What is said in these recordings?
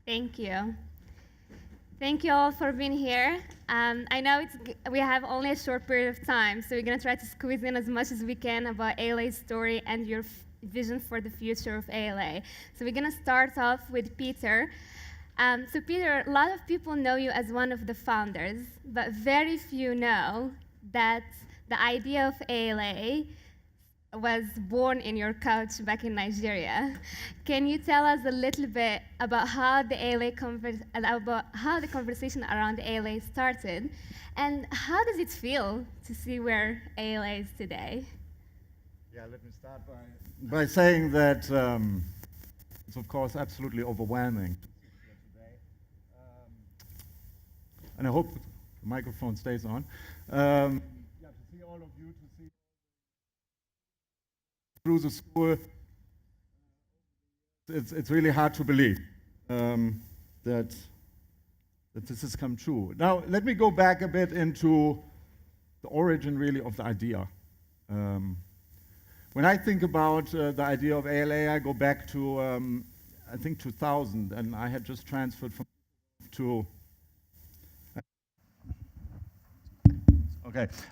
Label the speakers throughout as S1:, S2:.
S1: Thank you. Thank you all for being here. I know we have only a short period of time, so we're going to try to squeeze in as much as we can about ALA's story and your vision for the future of ALA. So we're going to start off with Peter. So Peter, a lot of people know you as one of the founders, but very few know that the idea of ALA was born in your couch back in Nigeria. Can you tell us a little bit about how the conversation around ALA started, and how does it feel to see where ALA is today?
S2: Yeah, let me start by saying that it's of course absolutely overwhelming to sit here today, and I hope the microphone stays on. To see all of you, to see through the school, it's really hard to believe that this has come true. Now, let me go back a bit into the origin, really, of the idea. When I think about the idea of ALA, I go back to, I think, 2000, and I had just transferred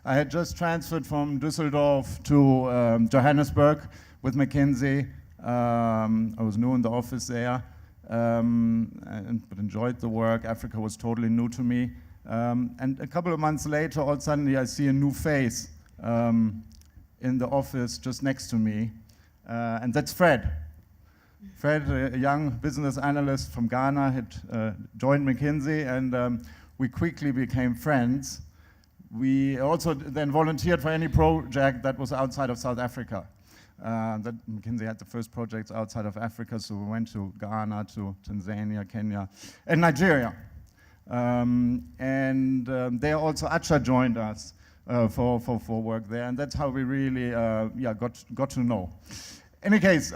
S2: I had just transferred from Düsseldorf to Johannesburg with McKinsey. I was new in the office there, but enjoyed the work. Africa was totally new to me. And a couple of months later, all suddenly I see a new face in the office just next to me, and that's Fred. Fred, a young business analyst from Ghana, had joined McKinsey, and we quickly became friends. We also then volunteered for any project that was outside of South Africa. That McKinsey had the first projects outside of Africa, so we went to Ghana, to Tanzania, Kenya, and Nigeria. There also Acha joined us for work there, and that's how we really got to know. In any case,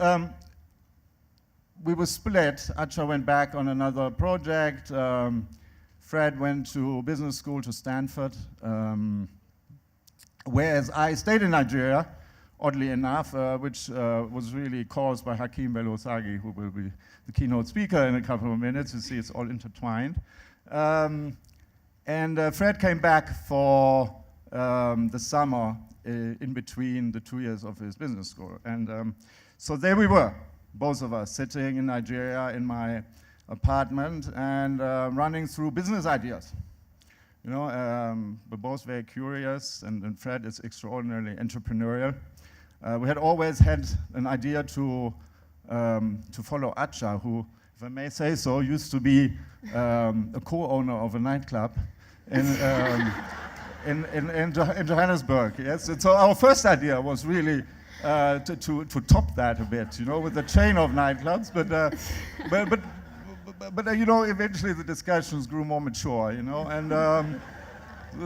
S2: we were split. Acha went back on another project. Fred went to business school to Stanford, whereas I stayed in Nigeria, oddly enough, which was really caused by Hakeem Belosagi, who will be the keynote speaker in a couple of minutes. You see, it's all intertwined. Fred came back for the summer in between the 2 years of his business school. And so there we were, both of us, sitting in Nigeria in my apartment and running through business ideas. You know, we're both very curious, and Fred is extraordinarily entrepreneurial. We had always had an idea to follow Acha, who, if I may say so, used to be a co-owner of a nightclub in Johannesburg. Yes, and so our first idea was really to top that a bit, you know, with a chain of nightclubs. But you know, eventually the discussions grew more mature, you know, and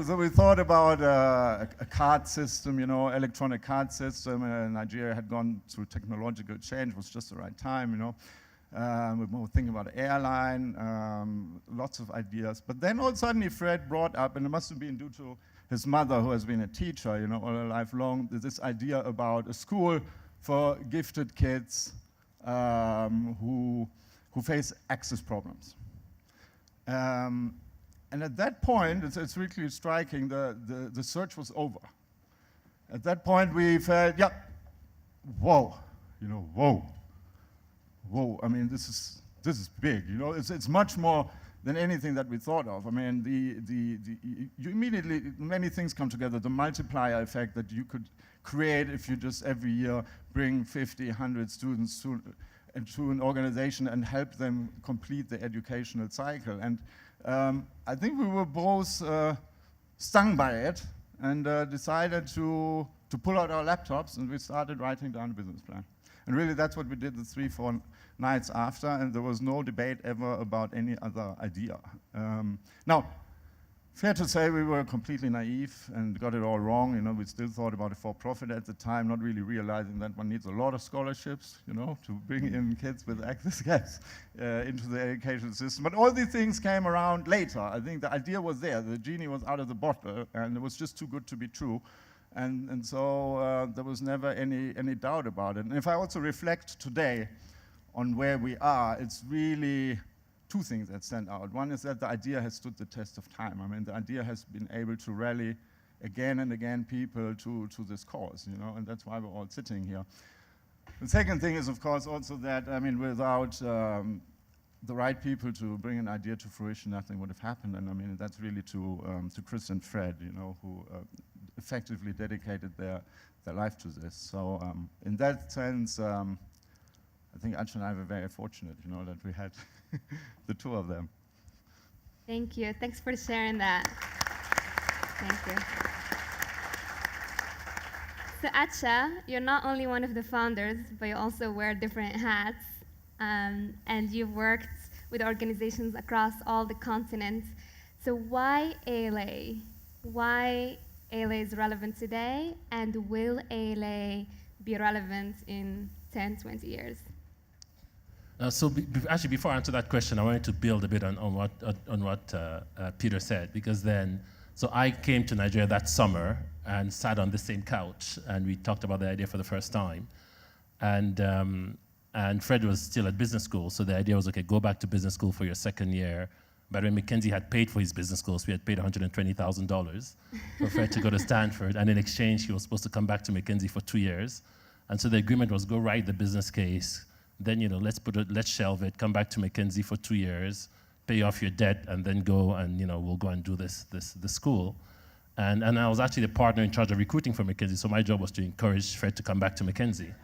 S2: so we thought about a card system, you know, electronic card system. Nigeria had gone through technological change; it was just the right time, you know. We were thinking about an airline, lots of ideas. But then all suddenly Fred brought up, and it must have been due to his mother, who has been a teacher, you know, all her life long, this idea about a school for gifted kids who face access problems. And at that point, it's really striking, the search was over. At that point, we felt, yeah, whoa, you know, whoa, I mean, this is big, you know, it's much more than anything that we thought of. I mean, you immediately, many things come together, the multiplier effect that you could create if you just every year bring 50, 100 students into an organization and help them complete the educational cycle. And I think we were both stung by it and decided to pull out our laptops, and we started writing down a business plan. And really that's what we did the 3-4 nights after, and there was no debate ever about any other idea. Now, fair to say we were completely naive and got it all wrong. You know, we still thought about a for-profit at the time, not really realizing that one needs a lot of scholarships, you know, to bring in kids with access gaps into the education system. But all these things came around later. I think the idea was there. The genie was out of the bottle, and it was just too good to be true. And so there was never any doubt about it. And if I also reflect today on where we are, it's really two things that stand out. One is that the idea has stood the test of time. I mean, the idea has been able to rally again and again people to this cause, you know, and that's why we're all sitting here. The second thing is, of course, also that, I mean, without the right people to bring an idea to fruition, nothing would have happened. And I mean, that's really to Chris and Fred, you know, who effectively dedicated their life to this. So in that sense, I think Acha and I were very fortunate, you know, that we had the two of them.
S1: Thank you. Thanks for sharing that. Thank you. So Acha, you're not only one of the founders, but you also wear different hats. And you've worked with organizations across all the continents. So why ALA? Why ALA is relevant today? And will ALA be relevant in 10, 20 years?
S3: Actually, before I answer that question, I wanted to build a bit on what Peter said, because so I came to Nigeria that summer and sat on the same couch, and we talked about the idea for the first time. And Fred was still at business school, so the idea was, okay, go back to business school for your second year. But when Mackenzie had paid for his business school, so we had paid $120,000 for Fred to go to Stanford, and in exchange, he was supposed to come back to Mackenzie for 2 years. And so the agreement was, go write the business case, then, you know, let's shelve it, come back to Mackenzie for 2 years, pay off your debt, and then go and, you know, we'll go and do the school. And I was actually the partner in charge of recruiting for Mackenzie, so my job was to encourage Fred to come back to Mackenzie.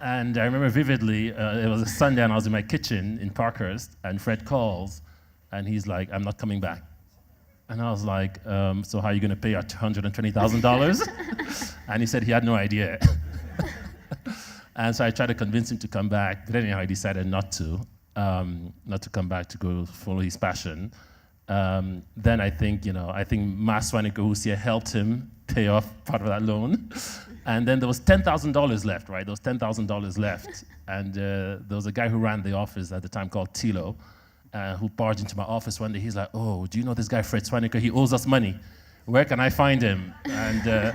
S3: And I remember vividly, it was a Sunday and I was in my kitchen in Parkhurst, and Fred calls, and he's like, I'm not coming back. And I was like, so how are you going to pay out $120,000? And he said he had no idea. And so I tried to convince him to come back, but anyhow, he decided not to come back to go follow his passion. Then I think Fred Swaniker, who's here, helped him pay off part of that loan. And then there was $10,000 left, right? There was $10,000 left. And there was a guy who ran the office at the time called Tilo, who barged into my office one day. He's like, oh, do you know this guy, Fred Swaniker? He owes us money. Where can I find him? And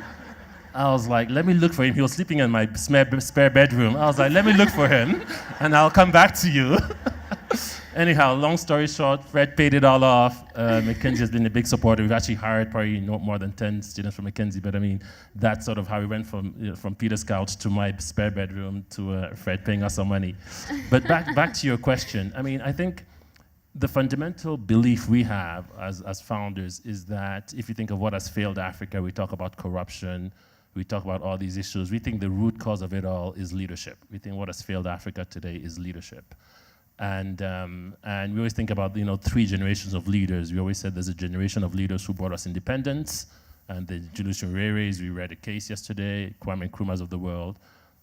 S3: I was like, let me look for him. He was sleeping in my spare bedroom. I was like, let me look for him, and I'll come back to you. Anyhow, long story short, Fred paid it all off. Mackenzie has been a big supporter. We've actually hired probably not more than 10 students from Mackenzie, but I mean, that's sort of how we went from Peter's couch to my spare bedroom to Fred paying us some money. But back to your question. I mean, I think the fundamental belief we have as founders is that if you think of what has failed Africa, we talk about corruption, we talk about all these issues. We think the root cause of it all is leadership. We think what has failed Africa today is leadership. And we always think about, you know, 3 generations of leaders. We always said there's a generation of leaders who brought us independence, and the Julius Nyerere's, we read a case yesterday, Kwame Nkrumah's of the world.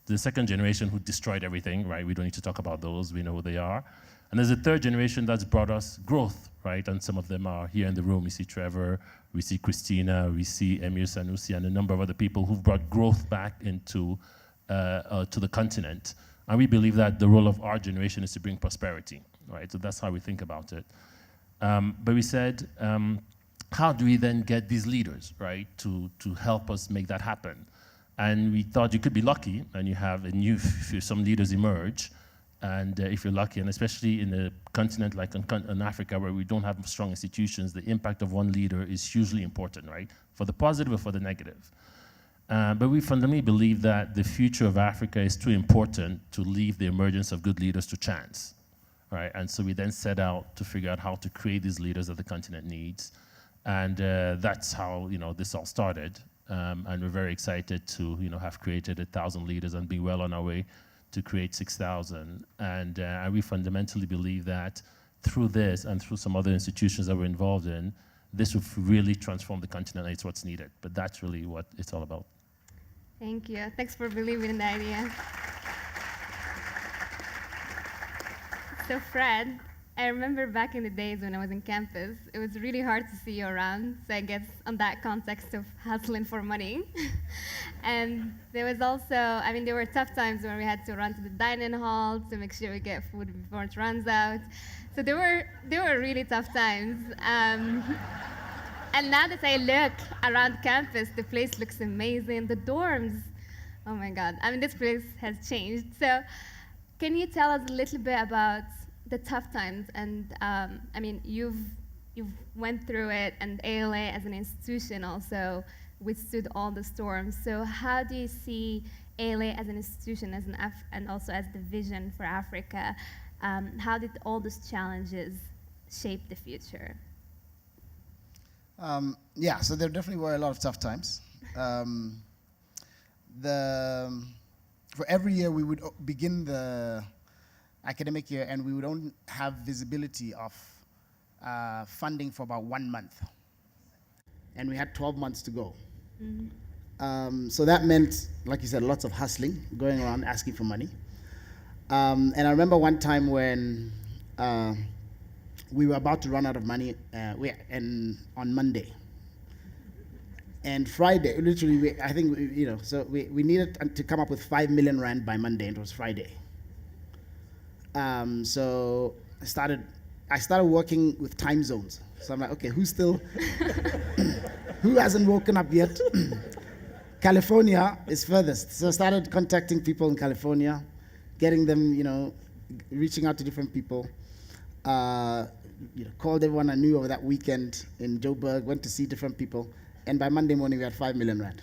S3: The second generation who destroyed everything, right? We don't need to talk about those, we know who they are. And there's a third generation that's brought us growth, right? And some of them are here in the room. We see Trevor, we see Christina, we see Emir Sanusi, and a number of other people who've brought growth back into to the continent. And we believe that the role of our generation is to bring prosperity, right? So that's how we think about it. But we said, how do we then get these leaders, right, to help us make that happen? And we thought you could be lucky, and you have some leaders emerge, and if you're lucky, and especially in a continent like in Africa where we don't have strong institutions, the impact of one leader is hugely important, right? For the positive or for the negative. But we fundamentally believe that the future of Africa is too important to leave the emergence of good leaders to chance, right? And so we then set out to figure out how to create these leaders that the continent needs. And that's how, you know, this all started. And we're very excited to, you know, have created 1,000 leaders and be well on our way to create 6,000. And we fundamentally believe that through this and through some other institutions that we're involved in, this will really transform the continent, and it's what's needed. But that's really what it's all about.
S1: Thank you. Thanks for believing in the idea. So Fred, I remember back in the days when I was in campus, it was really hard to see you around. So I guess on that context of hustling for money. And there was also, I mean, there were tough times when we had to run to the dining hall to make sure we get food before it runs out. So there were really tough times. And now that I look around campus, the place looks amazing. The dorms, oh my God. I mean, this place has changed. So can you tell us a little bit about the tough times, and I mean, you've went through it, and ALA as an institution also withstood all the storms. So how do you see ALA as an institution, and also as the vision for Africa? How did all these challenges shape the future?
S4: Yeah, so there definitely were a lot of tough times. For every year, we would begin the academic year, and we would only have visibility of funding for about 1 month. And we had 12 months to go. Mm-hmm. So that meant, like you said, lots of hustling, going around asking for money. And I remember one time when we were about to run out of money on Monday. And Friday, literally, we needed to come up with 5 million rand by Monday, and it was Friday. So I started working with time zones. So I'm like, okay, who hasn't woken up yet? California is furthest. So I started contacting people in California, getting them, reaching out to different people. Called everyone I knew over that weekend in Joburg, went to see different people. And by Monday morning, we had 5 million rand.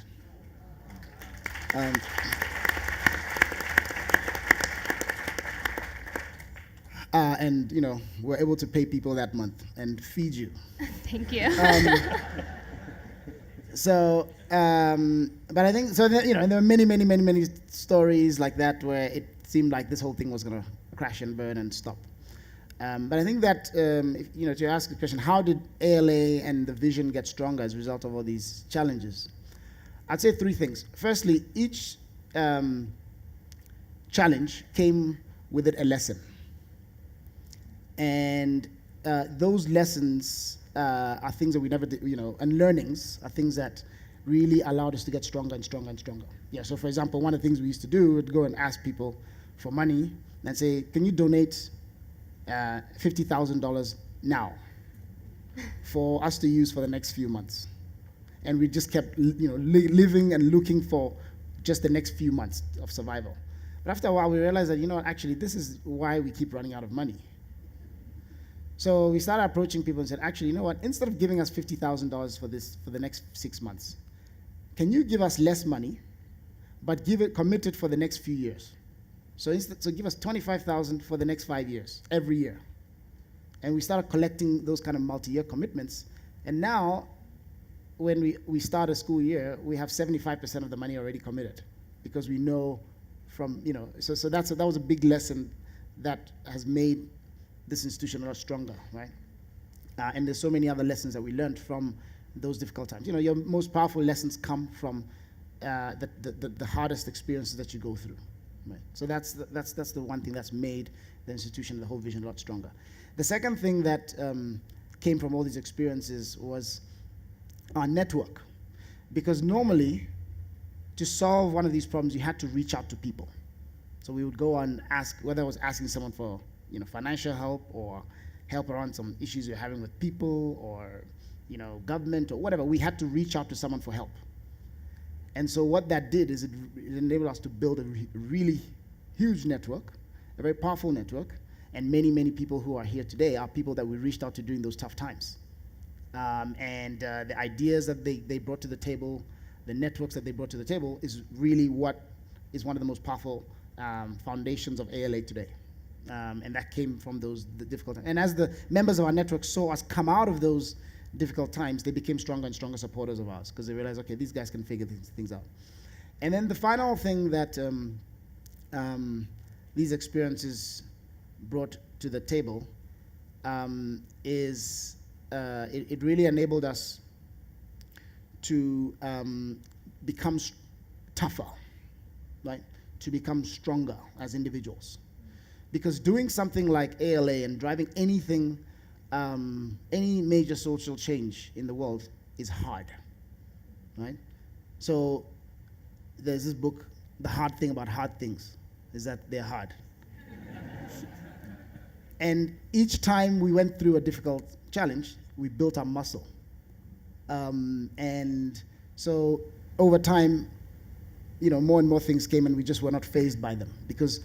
S4: And we're able to pay people that month and feed you.
S1: Thank you.
S4: But I think so. And there are many stories like that where it seemed like this whole thing was going to crash and burn and stop. But I think that to ask the question, how did ALA and the vision get stronger as a result of all these challenges? I'd say 3 things. Firstly, each challenge came with it a lesson. And those lessons are things that we never did, and learnings are things that really allowed us to get stronger and stronger and stronger. Yeah, so for example, one of the things we used to do would go and ask people for money and say, can you donate $50,000 now for us to use for the next few months? And we just kept living and looking for just the next few months of survival. But after a while, we realized that, actually, this is why we keep running out of money. So we started approaching people and said, actually, instead of giving us $50,000 for the next 6 months, can you give us less money, but commit it for the next few years? So give us $25,000 for the next 5 years, every year. And we started collecting those kind of multi-year commitments. And now, when we start a school year, we have 75% of the money already committed, because we know from, so that was a big lesson that has made this institution a lot stronger, right? And there's so many other lessons that we learned from those difficult times. Your most powerful lessons come from the hardest experiences that you go through, right? So that's the one thing that's made the institution, the whole vision, a lot stronger. The second thing that came from all these experiences was our network, because normally, to solve one of these problems, you had to reach out to people. So we would go and ask, whether I was asking someone for financial help, or help around some issues you're having with people, or government, or whatever. We had to reach out to someone for help. And so what that did is it enabled us to build a really huge network, a very powerful network, and many people who are here today are people that we reached out to during those tough times. And the ideas that they brought to the table, the networks that they brought to the table, is really what is one of the most powerful foundations of ALA today. And that came from the difficult times. And as the members of our network saw us come out of those difficult times, they became stronger and stronger supporters of ours, because they realized, okay, these guys can figure these things out. And then the final thing that these experiences brought to the table is it really enabled us to become tougher, right? To become stronger as individuals. Because doing something like ALA and driving anything, any major social change in the world is hard, right? So there's this book, The Hard Thing About Hard Things, is that they're hard. And each time we went through a difficult challenge, we built our muscle. And so over time, more and more things came, and we just were not fazed by them, because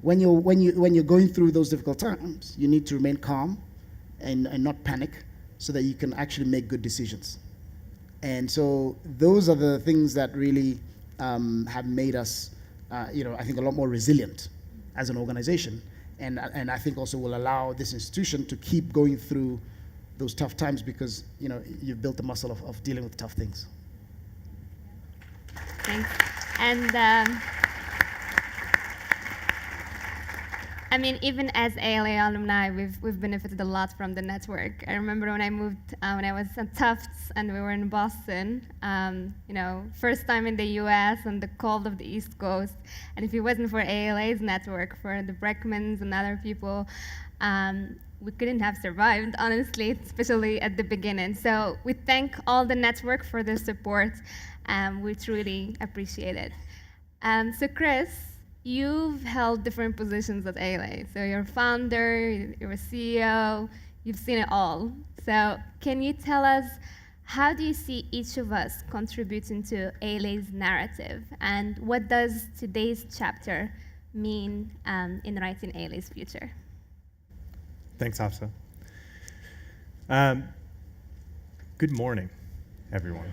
S4: when you're going through those difficult times, you need to remain calm and not panic, so that you can actually make good decisions. And so those are the things that really have made us, I think, a lot more resilient as an organization, and I think also will allow this institution to keep going through those tough times, because you've built the muscle of dealing with tough things.
S1: Thanks. And I mean, even as ALA alumni, we've benefited a lot from the network. I remember when I moved, when I was at Tufts and we were in Boston, first time in the US on the cold of the East Coast. And if it wasn't for ALA's network, for the Breckmans and other people, we couldn't have survived, honestly, especially at the beginning. So we thank all the network for their support. We truly appreciate it. So Chris, you've held different positions at ALA. So you're a founder, you're a CEO, you've seen it all. So can you tell us, how do you see each of us contributing to ALA's narrative? And what does today's chapter mean in writing ALA's future?
S5: Thanks, Hafsa. Good morning, everyone.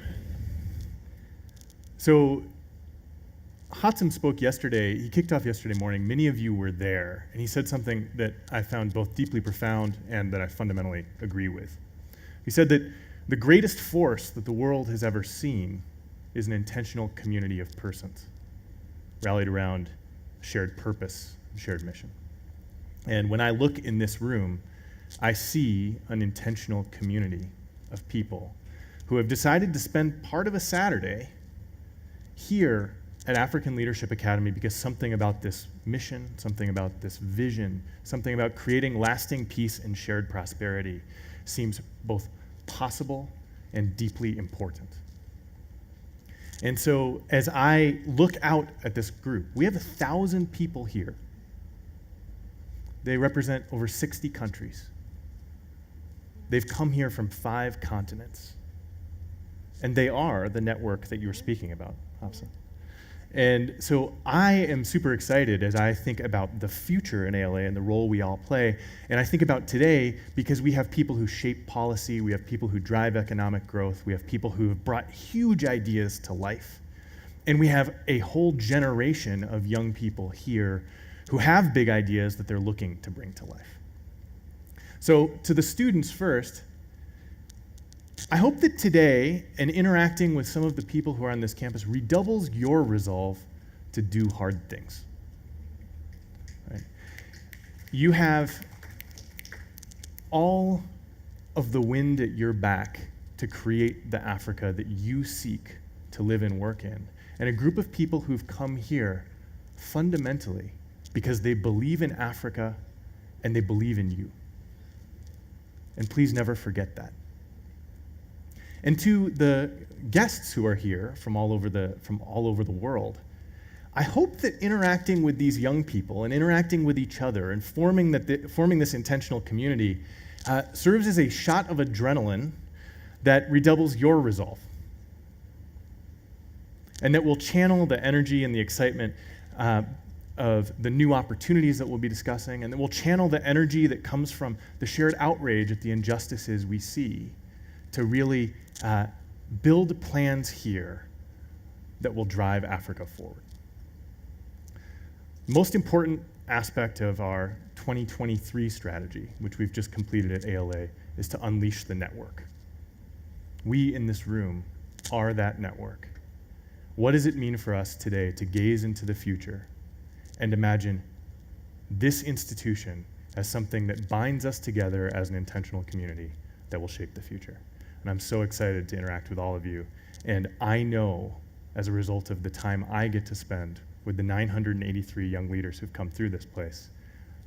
S5: So Hudson spoke yesterday. He kicked off yesterday morning. Many of you were there, and he said something that I found both deeply profound and that I fundamentally agree with. He said that the greatest force that the world has ever seen is an intentional community of persons rallied around a shared purpose, a shared mission. And when I look in this room, I see an intentional community of people who have decided to spend part of a Saturday here at African Leadership Academy because something about this mission, something about this vision, something about creating lasting peace and shared prosperity seems both possible and deeply important. And so as I look out at this group, we have 1,000 people here. They represent over 60 countries. They've come here from 5 continents. And they are the network that you were speaking about, Hafsa. And so I am super excited as I think about the future in ALA and the role we all play. And I think about today because we have people who shape policy, we have people who drive economic growth, we have people who have brought huge ideas to life. And we have a whole generation of young people here who have big ideas that they're looking to bring to life. So to the students first, I hope that today, and interacting with some of the people who are on this campus, redoubles your resolve to do hard things. Right? You have all of the wind at your back to create the Africa that you seek to live and work in, and a group of people who've come here fundamentally because they believe in Africa and they believe in you. And please never forget that. And to the guests who are here from all over the world, I hope that interacting with these young people and interacting with each other and forming this intentional community serves as a shot of adrenaline that redoubles your resolve, and that will channel the energy and the excitement of the new opportunities that we'll be discussing, and that will channel the energy that comes from the shared outrage at the injustices we see to really build plans here that will drive Africa forward. The most important aspect of our 2023 strategy, which we've just completed at ALA, is to unleash the network. We in this room are that network. What does it mean for us today to gaze into the future and imagine this institution as something that binds us together as an intentional community that will shape the future? And I'm so excited to interact with all of you. And I know, as a result of the time I get to spend with the 983 young leaders who've come through this place,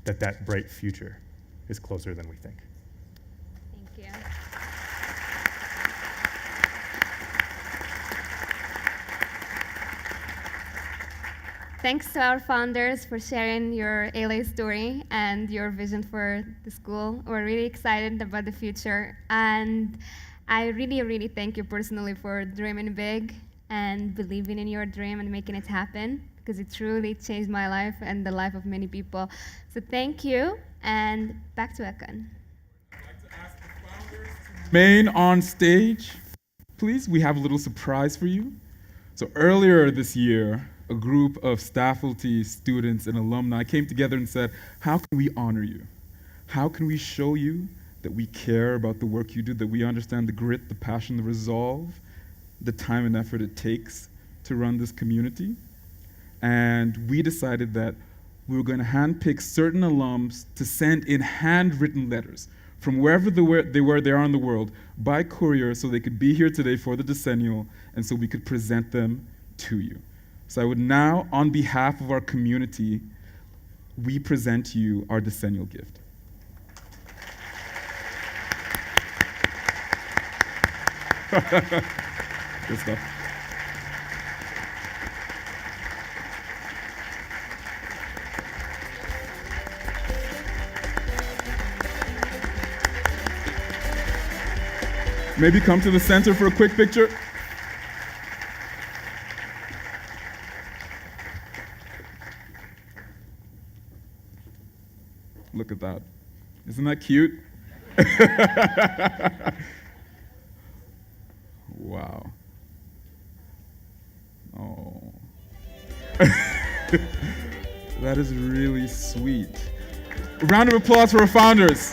S5: that that bright future is closer than we think.
S1: Thank you. Thanks to our founders for sharing your ALA story and your vision for the school. We're really excited about the future. And I really, really thank you personally for dreaming big and believing in your dream and making it happen. because it truly changed my life and the life of many people. So thank you, and back to Akan.
S6: Remain on stage, please. We have a little surprise for you. So earlier this year, a group of faculty, students, and alumni came together and said, how can we honor you? How can we show you that we care about the work you do, that we understand the grit, the passion, the resolve, the time and effort it takes to run this community? And we decided that we were going to handpick certain alums to send in handwritten letters from wherever they are in the world by courier, so they could be here today for the Decennial, and so we could present them to you. So I would now, on behalf of our community, we present to you our Decennial gift. Good stuff. Maybe come to the center for a quick picture. Look at that. Isn't that cute? Wow. Oh. That is really sweet. A round of applause for our founders.